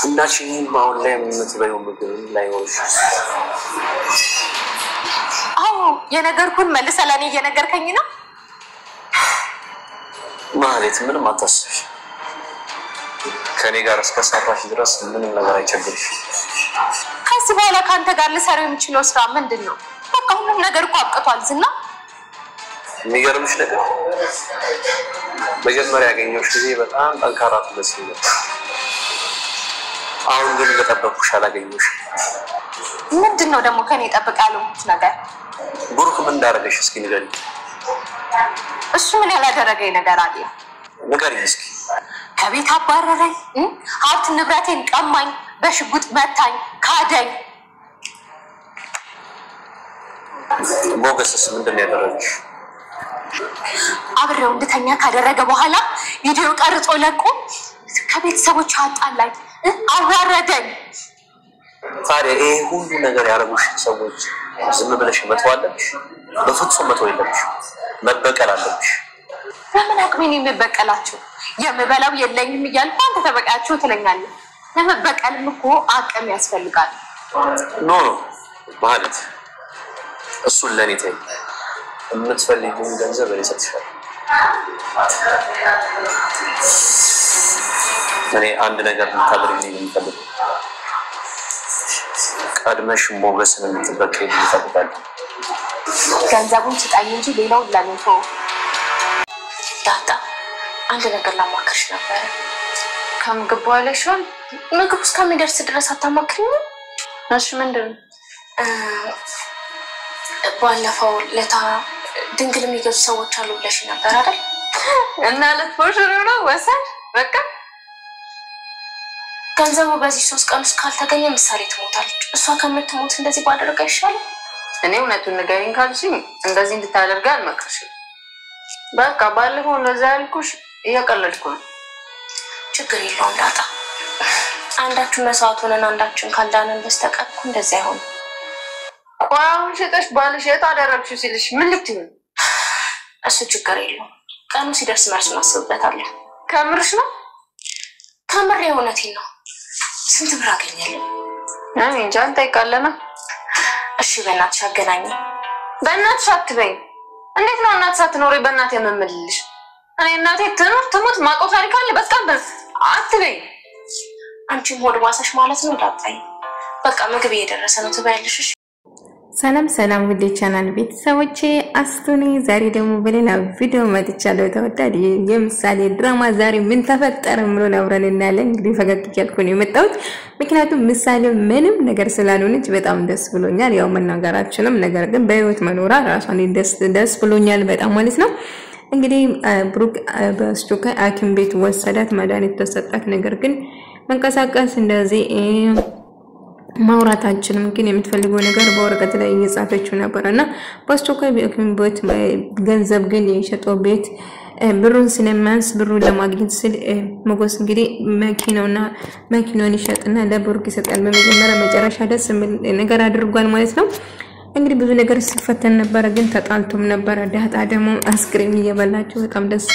እናችን ባውን ላይ የምትበይው ምግብ ላይ ወርሽ አዎ የነገርኩን መልሰ ለኔ እየነገርከኝ ነው ማለት ምንም አታስብሽ ከኔ ጋር እስከሰራሽ ድረስ ምንም ነገር አይቸግርሽ ከዚህ በኋላ ካንተ ጋር ልሰራው የምችለው ስራ ምንድነው በቃ ሁሉም ነገር እኮ አብቅቷል ዝና የሚገርምሽ ነገር መጀመሪያ ያገኘሁሽ ጊዜ በጣም ጠንካራ ትመስይ ነበር አሁን ግን ለተጠበቅኩሽ አላገኘሁሽ ምንድነው ደግሞ ከኔ ጠብቃለሁ ነገር ብሩክ ምን እንዳረገሽ እስኪ ንገሪኝ እሱ ምን ያላደረገኝ ነገር አለ ንገሪኝ እስኪ ከቤት አባረረኝ ሀብት ንብረቴን ቀማኝ በሽጉጥ መታኝ ካደኝ ሞገስስ ምንድነው ያደረገሽ አብረው እንድተኛ ካደረገ በኋላ ቪዲዮ ቀርጾ ለቆ ከቤተሰቦች አጣላኝ አዋረደኝ ታዲያ ይሄ ሁሉ ነገር ያረጉሽ ሰዎች ዝም ብለሽ መተዋለሽ በፍጹም መተው የለብሽ መበቀል አለብሽ ለምን አቅሜን የምበቀላቸው የምበላው የለኝም እያልኩ አንተ ተበቃያቸው ትለኛለህ ለመበቀልም እኮ አቅም ያስፈልጋል ኖ ማለት እሱን ለኔ ተይ የምትፈልጊውን ገንዘብ እኔ እሰጥሻለሁ እኔ አንድ ነገር ልታደርጊልኝ የምፈልገው ቀድመሽ ሞገስን እንድትበቀይ እፈልጋለሁ ገንዘቡን ስጣኝ እንጂ ሌላው ለኔ ተው ዳጣ አንድ ነገር ላማክርሽ ነበር ከምግብ በኋላ ይሆን ምግብ እስከሚደርስ ድረስ አታማክሪኝ እሺ ምንድነው ባለፈው ለታ ድንግል የሚገዙ ሰዎች አሉ ብለሽ ነበር አይደል እና ለትፎሽሩ ነው ወሰን በቃ ገንዘቡ በዚህ 3 ቀን ውስጥ ካልተገኘ ምሳሌ ትሞታለች እሷ ከምትሞት እንደዚህ ባደረገ ይሻላል እኔ እውነቱን ንገሪኝ ካልሽኝ እንደዚህ እንድታደርጋ አልመክርሽም በቃ ባለፈው እንደዛ ያልኩሽ እየቀለድኩ ነው ችግር የለውም ዳጣ አንዳችን መስዋዕቱንና አንዳችን ካልዳነን በስተቀር እንደዛ አይሆንም ቆያውን ሽጠሽ ባልሽ የታደረግሽው ሲልሽ ምን ልትይ እሱ ችግር የለውም ቀኑ ሲደርስ ማርሱን አስብበታለሁ ከምርሽ ነው ከምር የእውነቴን ነው ስንት ብር አገኛለሁ እኔ እንጃ እንጠይቃለና እሺ በእናትሽ አገናኝ በእናትሽ አትበይ እንዴት ነው እናት ሳትኖሪ በእናት የምምልልሽ እኔ እናቴ ትሞት ማቆ ታሪክ አለ በጣም አትበይ አንቺም ሆድ ባሰሽ ማለት ነው ዳጣይ በቃ ምግብ እየደረሰ ነው ትበያለሽ ሰላም ሰላም ውድ ቻናል ቤተሰቦቼ አስቱኒ ዛሬ ደግሞ በሌላ ቪዲዮ መጥቻለሁ ተወዳጅ የምሳሌ ድራማ ዛሬ ምን ተፈጠረ ምሮ አብረን እናያለን እንግዲህ ፈገግ እያልኩ ነው የመጣሁት ምክንያቱም ምሳሌ ምንም ነገር ስላልሆነች በጣም ደስ ብሎኛል ያው መናገራችንም ነገር ግን በህይወት መኖራ ራሷን ደስ ብሎኛል በጣም ማለት ነው እንግዲህ ብሩክ በስቶካ አኪም ቤት ወሰዳት መድኃኒት ተሰጣት ነገር ግን መንቀሳቀስ እንደዚህ ማውራታችንም ግን የምትፈልገው ነገር በወረቀት ላይ እየጻፈችው ነበርና በስቶካይ ቤት ገንዘብ ግን የሸጠው ቤት ብሩን ስለማንስ ብሩን ለማግኘት ስል ሞገስ እንግዲህ መኪናውን ይሸጥና ለብሩክ ይሰጣል በመጀመሪያ መጨረሻ ደስ ነገር አድርጓል ማለት ነው እንግዲህ ብዙ ነገር ሲፈተን ነበር ግን ተጣልቶም ነበር ዳጣ ደግሞ አስክሬም እየበላችሁ በጣም ደስ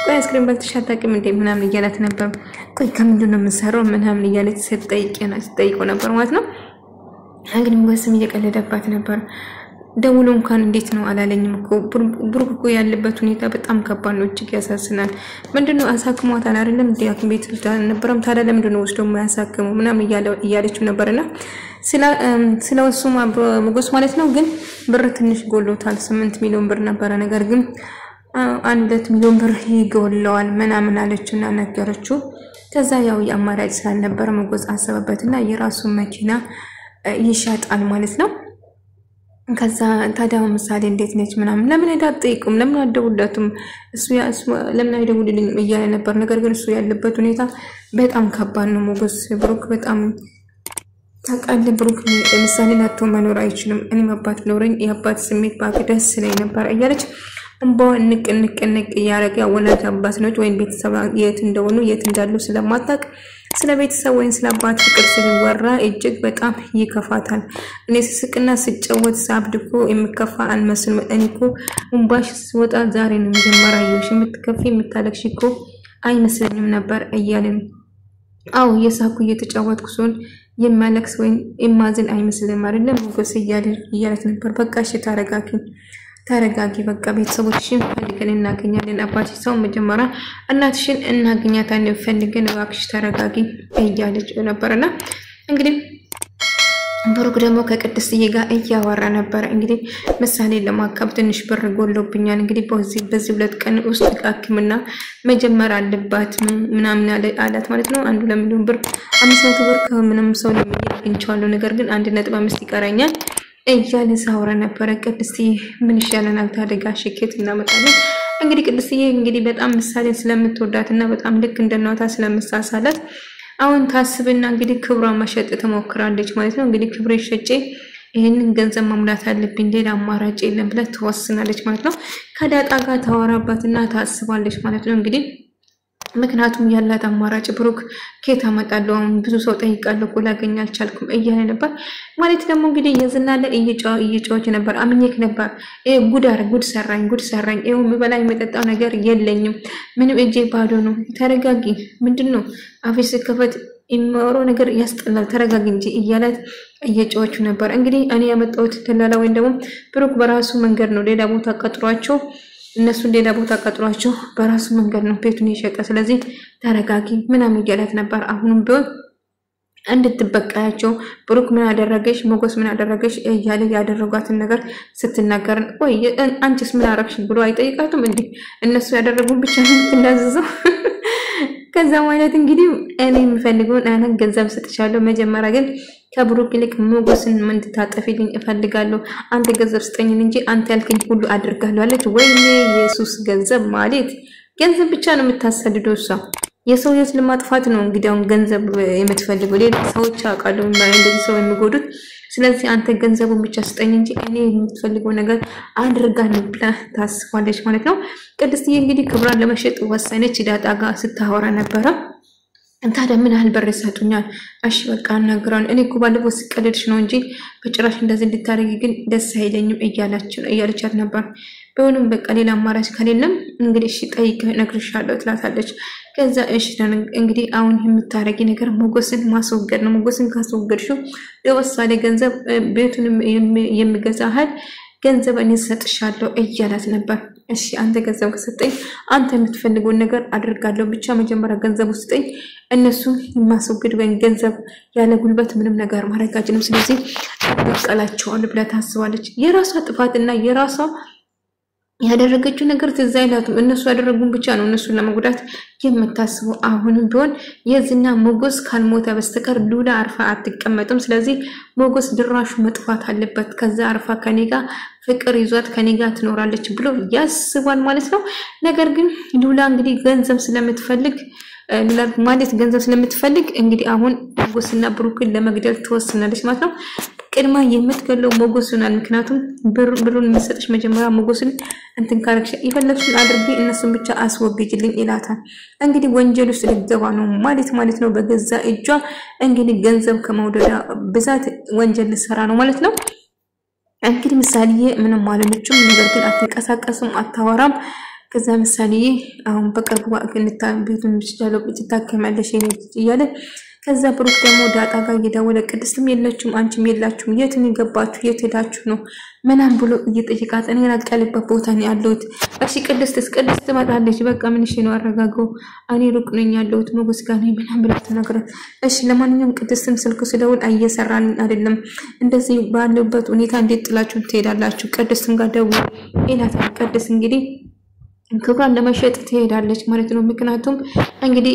ቆይ አስክሬም በልተሻታቂም እንደ ምናምን እያላት ነበር ቆይ ከምንድነው የምሰራው ምናምን እያለች ስትጠይቀው ነበር ማለት ነው እንግዲህ ሞገስም እየቀለደባት ነበር ደውሎ እንኳን እንዴት ነው አላለኝም እኮ ብሩክ እኮ ያለበት ሁኔታ በጣም ከባድ ነው እጅግ ያሳስናል ምንድነው አሳክሟታል አይደለም ዲያክ ቤት ነበርም ታዲያ ለምንድነው ወስዶ ማያሳክመው ምናምን እያለችው ነበርና ስለወሱ ሞገስ ማለት ነው ግን ብር ትንሽ ጎሎታል 8 ሚሊዮን ብር ነበር ነገር ግን 1 ሚሊዮን ብር ይጎለዋል ምናምን አለችውና ነገረችው ከዛ ያው የአማራጭ ስላልነበረ ሞገስ አሰበበትና የራሱ መኪና ይሻጣል ማለት ነው ከዛ ታዲያው ምሳሌ እንዴት ነች ምናምን ለምን አይዳጥይቁም ለምን አደውላቱም እሱ ለምን አይደውልልኝ እያለ ነበር ነገር ግን እሱ ያለበት ሁኔታ በጣም ከባድ ነው ሞገስ ብሩክ በጣም ታቃለ ብሩክ ምሳሌ ናቶ መኖር አይችልም እኔ አባት ኖርኝ የአባት ስሜት ባክደስ ላይ ነበር እያለች እንባው ንቅንቅ ያረጋ ወላጅ አባት ነው ወይ ቤተሰብ የት እንደሆኑ የት እንዳሉ ስለማታቅ ስለ ቤተሰብ ወይ ስለ አባት ፍቅር ሲወራ እጅግ በጣም ይከፋታል እኔ ስስቅና ስጨወት ሳብድኮ የሚከፋ አልመስልም እኔኮ እንባሽ ሲወጣ ዛሬ ነው መጀመሪያ የምትከፊ የምታለቅሽኮ አይመስልኝም ነበር እያለን አው የሳኩ እየተጫወትኩ ሲሆን የማለክስ ወይ ኢማጂን አይመስልም አይደለም ሞገስ እያለች ነበር። በቃ እሺ ተረጋጊ በቃ ቤተሰቦችሽን ፈልገን እናገኛለን። አባትሽ ሰው መጀመሪያ እናትሽን እናገኛታለን ፈልገን እባክሽ ተረጋጊ እያለች ነበርና እንግዲህ ብሩክ ደግሞ ከቅድስትዬ ጋር እያወራ ነበር። እንግዲህ ምሳሌ ለማከም ትንሽ ብር ጎሎብኛል እንግዲህ በዚህ 2 ቀን ውስጥ ሕክምና መጀመር አለባት ምናምን አላት ማለት ነው። 1 ሚሊዮን ብር 500 ብር ከምንም ሰው ለሚያገኝቻለሁ ነገር ግን 1.5 ይቀራኛል እያለ ሳወራ ነበር። ቅድስትዬ ምን ይሻለናል ታደጋ ሽኬት እናመጣለን። እንግዲህ ቅድስትዬ እንግዲህ በጣም ምሳሌ ስለምትወዳትና በጣም ልክ እንደናታ ስለምሳሳላት አሁን ታስብና እንግዲህ ክብሯ ማሸጥ ተሞክራለች ማለት ነው። እንግዲህ ክብሬ ሸጬ ይሄንን ገንዘብ ማሙላት አለብኝ ሌላ አማራጭ የለም ብላ ተወስናለች ማለት ነው። ከዳጣ ጋር ታወራባትና ታስባለች ማለት ነው። እንግዲህ ምክንያቱም ያላት አማራጭ ብሩክ ኬታ መጣለው አሁን ብዙ ሰው ጠይቃለሁ ላገኝ አልቻልኩም እያለ ነበር ማለት ደግሞ እንግዲህ የዝናለ እየጫወች ነበር። አምኜክ ነበር ጉድ ሰራኝ ይሄው ምበላይ መጠጣው ነገር የለኝም ምንም እጄ ባዶ ነው ተረጋጊ ምንድነው አፍሽ ከፈት ኢማሮ ነገር ያስጠላል ተረጋጊ እንጂ እያላት እየጫወች ነበር። እንግዲህ እኔ ያመጣሁት ተላላ ወይ ደግሞ ብሩክ በራሱ መንገድ ነው ሌላ ቦታ ቀጥሯቸው እነሱ ሌላ ቦታ ቀጥሯቸው በራሱ መንገድ ነው ቤቱን ይሸጣ ስለዚህ ተረጋጊ ምናምን እያላት ነበር። አሁንም ቢሆን እንድትበቃያቸው ብሩክ ምን አደረገሽ ሞገስ ምን አደረገሽ እያለ ያደረጓትን ነገር ስትናገር ወይ አንቺስ ምን አረግሽ ብሎ አይጠይቃቱም እንዴ እነሱ ያደረጉን ብቻ ነው የምትናዘዘው። ከዛ ማለት እንግዲህ እኔ የምፈልገውን አና ገንዘብ ሰጥቻለሁ መጀመሪያ ግን ከብሩክ ይልቅ ሞገስን እንድታጠፊልኝ እፈልጋለሁ አንተ ገንዘብ ስጠኝ እንጂ አንተ ያልከኝ ሁሉ አድርጋለሁ አለች። ወይኔ ኢየሱስ ገንዘብ ማለት ገንዘብ ብቻ ነው የምታሰድደው እሷ የሰው ህይወት ለማጥፋት ነው እንግዲህ አሁን ገንዘብ የምትፈልገው ሌላ ሰዎች አቃለው እንደዚህ ሰው የሚጎዱት ስለዚህ አንተ ገንዘቡን ብቻ ስጠኝ እንጂ እኔ የምትፈልገው ነገር አድርጋለሁ ብላ ታስባለች ማለት ነው። ቅድስትዬ እንግዲህ ክብራን ለመሸጥ ወሰነች ዳጣ ጋር ስታወራ ነበር። ታዲያ ምን ያህል ብር ይሰጡኛል እሺ በቃ አናግራን እኔ እኮ ባለፈው ስቀልድሽ ነው እንጂ በጭራሽ እንደዚህ እንድታረጊ ግን ደስ አይለኝም እያለቻት ነበር። ቢሆንም በቃ ሌላ አማራጭ ከሌለም እንግዲህ እሺ ጠይቅ ነግርሻለሁ ትላታለች። ከዛ እሺ እንግዲህ አሁን የምታረጊ ነገር ሞገስን ማስወገድ ነው ሞገስን ካስወገድሽው ለወሳሌ ገንዘብ ቤቱን የሚገዛሃል ገንዘብ እኔ ሰጥሻለሁ እያላት ነበር። እሺ አንተ ገንዘብ ከሰጠኝ አንተ የምትፈልገው ነገር አድርጋለሁ ብቻ መጀመሪያ ገንዘብ ውስጠኝ እነሱ ማስወገድ ወይ ገንዘብ ያለ ጉልበት ምንም ነገር ማድረግ አይችልም ስለዚህ አጥቃላቸውን ብላ ታስባለች። የራሷ ጥፋትና የራሷ ያደረገችው ነገር ትዝ አይላትም እነሱ ያደረጉን ብቻ ነው እነሱን ለመጉዳት የምታስበው። አሁንም ቢሆን የዝና ሞገስ ካልሞተ በስተቀር ሉላ አርፋ አትቀመጥም ስለዚህ ሞገስ ድራሹ መጥፋት አለበት ከዛ አርፋ ከኔ ጋር ፍቅር ይዟት ከኔ ጋር ትኖራለች ብሎ ያስባል ማለት ነው። ነገር ግን ሉላ እንግዲህ ገንዘብ ስለምትፈልግ ማለት ገንዘብ ስለምትፈልግ እንግዲህ አሁን ሞገስና ብሩክን ለመግደል ተወስናለች ማለት ነው። ቅድማ የምትገለው ሞገስና ምክንያቱም ብሩን የሚሰጥሽ መጀመሪያ ሞገስን እንትን ካረክሽ ይፈልግሽን አድርጊ እነሱን ብቻ አስወግጅልኝ ይላታል። እንግዲህ ወንጀል ውስጥ ልትገባ ነው ማለት ነው። በገዛ እጇ እንግዲህ ገንዘብ ከመውደዳ ብዛት ወንጀል ልትሰራ ነው ማለት ነው። እንግዲህ ምሳሌዬ ምንም አለችም ነገር ግን አትንቀሳቀስም አታወራም። ከዛ ምሳሌ አሁን በቅርቡ ቤቱን ትታከማለሽ እያለ ከዛ ብሩክ ደግሞ ዳጣ ጋር እየደወለ ቅድስትም የለችም አንቺም የላችሁም የት ነው የገባችሁ የት ሄዳችሁ ነው ምናምን ብሎ እየጠየቃት እኔ ራቅ ያለበት ቦታ ነው ያለሁት እሺ ቅድስት ትመጣለች በቃ ምን እሺ ነው አረጋጋው እኔ ሩቅ ነኝ ያለሁት ሞገስ ጋር ነኝ ምናምን ብላ ተናገረች። እሺ ለማንኛውም ቅድስትም ስልኩ ስደውል እየሰራን አይደለም እንደዚህ ባለበት ሁኔታ እንዴት ጥላችሁ ትሄዳላችሁ ቅድስትም ጋር ደውል ይላታል። ቅድስት እንግዲህ ክብራን ለመሸጥ ትሄዳለች ማለት ነው። ምክንያቱም እንግዲህ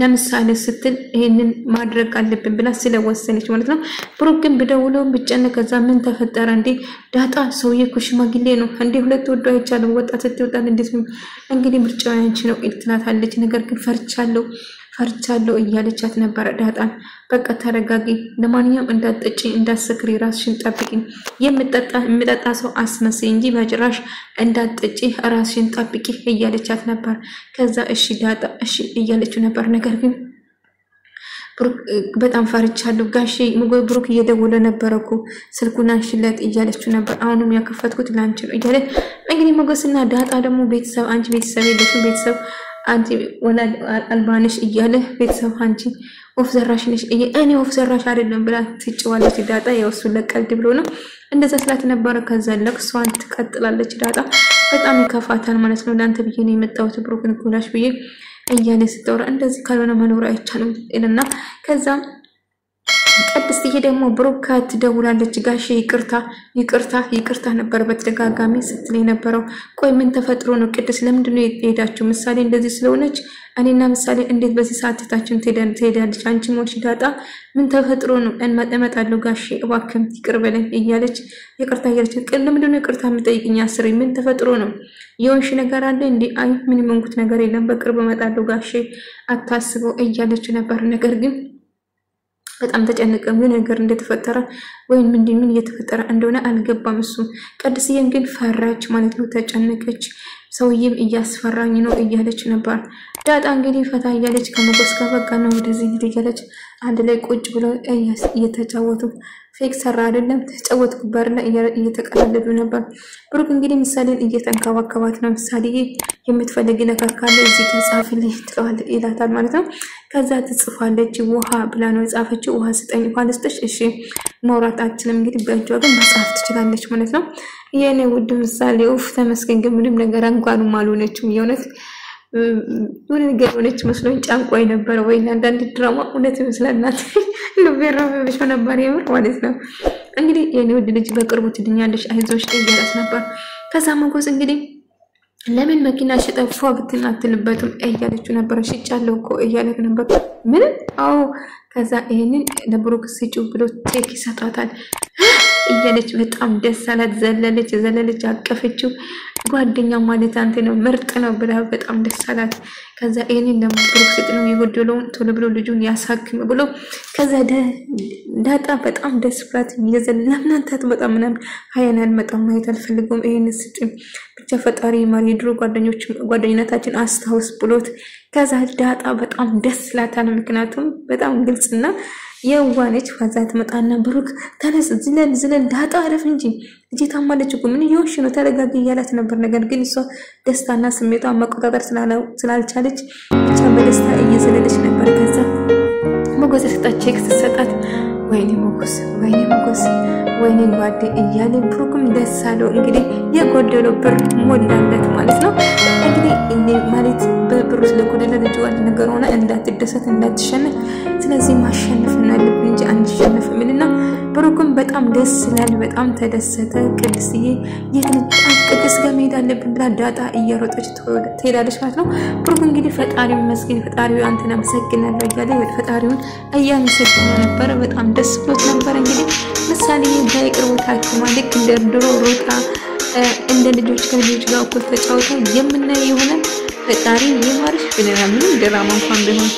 ለምሳሌ ስትል ይሄንን ማድረግ አለብን ብላ ስለወሰነች ማለት ነው። ብሩክ ግን ብደውለው ብጨነ ከዛ ምን ተፈጠረ እንዴ ዳጣ ሰውዬ እኮ ሽማግሌ ነው እንዴ ሁለት ወዶ አይቻልም ወጣት ትወጣል እንዴት ነው እንግዲህ ምርጫው ያንቺ ነው ትላታለች። ነገር ግን ፈርቻለሁ እያለቻት ነበር ዳጣን። በቃ ተረጋጊ ለማንኛውም እንዳትጠጪ እንዳትሰክሪ ራስሽን ጠብቂ የምጠጣ ሰው አስመስይ እንጂ በጭራሽ እንዳትጠጪ ራስሽን ጠብቂ እያለቻት ነበር። ከዛ እሺ ዳጣ እሺ እያለችው ነበር። ነገር ግን ብሩክ በጣም ፈርቻለሁ ጋሼ ብሩክ እየደወለ ነበርኩ ስልኩን አንሽለት እያለችው ነበር። አሁንም ያከፈትኩት ላንቺ ነው እያለ እንግዲህ ሞገስና ዳጣ ደግሞ ቤተሰብ አንቺ ቤተሰብ የለሽም ቤተሰብ አንቺ ወላድ አልባንሽ እያለ ቤተሰብ አንቺ ወፍ ዘራሽ ነሽ እኔ ወፍ ዘራሽ አይደለም ብላ ትጭዋለች ዳጣ ያው እሱ ለቀልድ ብሎ ነው እንደዛ ስላት ነበር ከዛ ለቅሷን ትቀጥላለች ዳጣ በጣም ይከፋታል ማለት ነው ላንተ ብዬ ነው የመጣሁት ብሩክን ኮላሽ ብዬ እያለ ስትወራ እንደዚህ ካልሆነ መኖር አይቻልም እና ከዛ ቅድስትዬ ደግሞ ብሩካት ደውላለች ጋሽ ይቅርታ ነበር በተደጋጋሚ ስትል የነበረው ቆይ ምን ተፈጥሮ ነው ቅድስት ለምንድን ነው የሄዳችሁ ምሳሌ እንደዚህ ስለሆነች እኔና ምሳሌ እንዴት በዚህ ሰዓታችን ትሄዳለች አንቺ ሞሽ ዳጣ ምን ተፈጥሮ ነው እመጣለሁ ጋሽ እባክህ ይቅር በለኝ እያለች ይቅርታ እያለች ለምንድን ነው ይቅርታ የምጠይቅኝ አስሬ ምን ተፈጥሮ ነው የሆንሽ ነገር አለ እንዴ አይ ምን መንኩት ነገር የለም በቅርብ እመጣለሁ ጋሽ አታስበው እያለች ነበር ነገር ግን በጣም ተጨነቀ ምን ነገር እንደተፈጠረ ወይ ምን እየተፈጠረ እንደሆነ አልገባም እሱ ቅድስዬን ግን ፈራች ማለት ነው ተጨነቀች ሰውዬም እያስፈራኝ ነው እያለች ነበር ዳጣ እንግዲህ ፈታ እያለች ከመጎስ ጋር በቃ ነው ወደዚህ እያለች አንድ ላይ ቁጭ ብለው እየተጫወቱ ፌክ ሰራ አይደለም ተጫወቱ ባርና እየተቀላለዱ ነበር ብሩክ እንግዲህ ምሳሌን እየተንከባከባት ነው ምሳሌ የምትፈልጊ ነገር ካለ እዚህ ተጻፍልኝ ትለዋለች ይላታል ማለት ነው ከዛ ትጽፋለች ውሃ ብላ ነው የጻፈችው ውሃ ስጠኝ ውሃ ልስጥሽ እሺ ማውራታችንም እንግዲህ በእጇ ግን መጻፍ ትችላለች ማለት ነው የኔ ውድ ምሳሌ ኡፍ ተመስገን ግን ምንም ነገር እንኳን ማሉነችም የሆነት ምን ነገር ሆነች መስሎኝ ጫንቆይ ነበር ወይ አንዳንድ ድራማ እውነት ይመስላልናት ለበረበሽ ነበር የምር ማለት ነው እንግዲህ የኔ ውድ ልጅ በቅርቡ ትድኛለሽ አይዞሽ እያለች ነበር ከዛ መጎስ እንግዲህ ለምን መኪና ሽጠፋ ብትናትልበትም እያለችው ነበር ሽጫለው እኮ እያለች ነበር ምን አው ከዛ ይሄንን ለብሩክ ሲጩ ብሎ ቼክ ይሰጣታል እያለች በጣም ደስ አላት ዘለለች አቀፈችው ጓደኛ ማለት አንተ ነው ምርጥ ነው ብላ በጣም ደስ አላት ከዛ ይሄንን ለብሩክ ሲጥነው ይወደለው ቶሎ ብሎ ልጁን ያሳክም ብሎ ከዛ ዳጣ በጣም ደስ ብላት የዘለምናንታት በጣም ምናምን ሃያናል መጣም ማየት አልፈልግም ይሄን ሲጥም ብቻ ፈጣሪ ማሪ ድሮ ጓደኝነታችን አስታውስ ብሎት ከዛ ዳጣ በጣም ደስ ላታል ምክንያቱም በጣም ግልጽና የዋነች ከዛ ተመጣና ብሩክ ተነስ ዝለል ዳጣ አረፍ እንጂ እጂታ ማለች እኮ ምን ይሆንሽ ነው ተረጋጊ ያላት ነበር ነገር ግን እሷ ደስታና ስሜቷን መቆጣጠር ስላልቻለች ብቻ በደስታ እየዘለለች ነበር ከዛ ሞገስ ተጣcheck ተሰጣት ወይኔ ሞገስ ወይኔ ጓዴ እያለ ብሩክም ደስ አለው እንግዲህ የጎደለው ብር ሞላለት ማለት ነው እንግዲህ ማለት በብሩስ ለጎደለ ልጅ ዋል ነገር ሆነ እንዳትደሰት እንዳትሸነፍ ስለዚህ ማሸነፍና ልብ እንጂ አንሸነፍ ምንና ብሩክም በጣም ደስ ይላል በጣም ተደሰተ ቅድስዬ ቅድስ ጋር መሄድ አለብን ብላ ዳጣ እየሮጠች ትሄዳለች ማለት ነው ብሩክ እንግዲህ ፈጣሪው መስገን ፈጣሪው አንተን አመሰግናለሁ እያለ ወደ ፈጣሪውን እያመሰገነ ነበር በጣም ደስ ብሎት ነበር እንግዲህ ምሳሌ ባይቅርቦታችሁ ማለት እንደድሮ ሮጣ እንደ ልጆች ከልጆች ጋር እኮ ተጫውተው የምናየው የሆነ ፈጣሪ ይማርሽ ብለና ምንም ድራማ እንኳን ቢሆን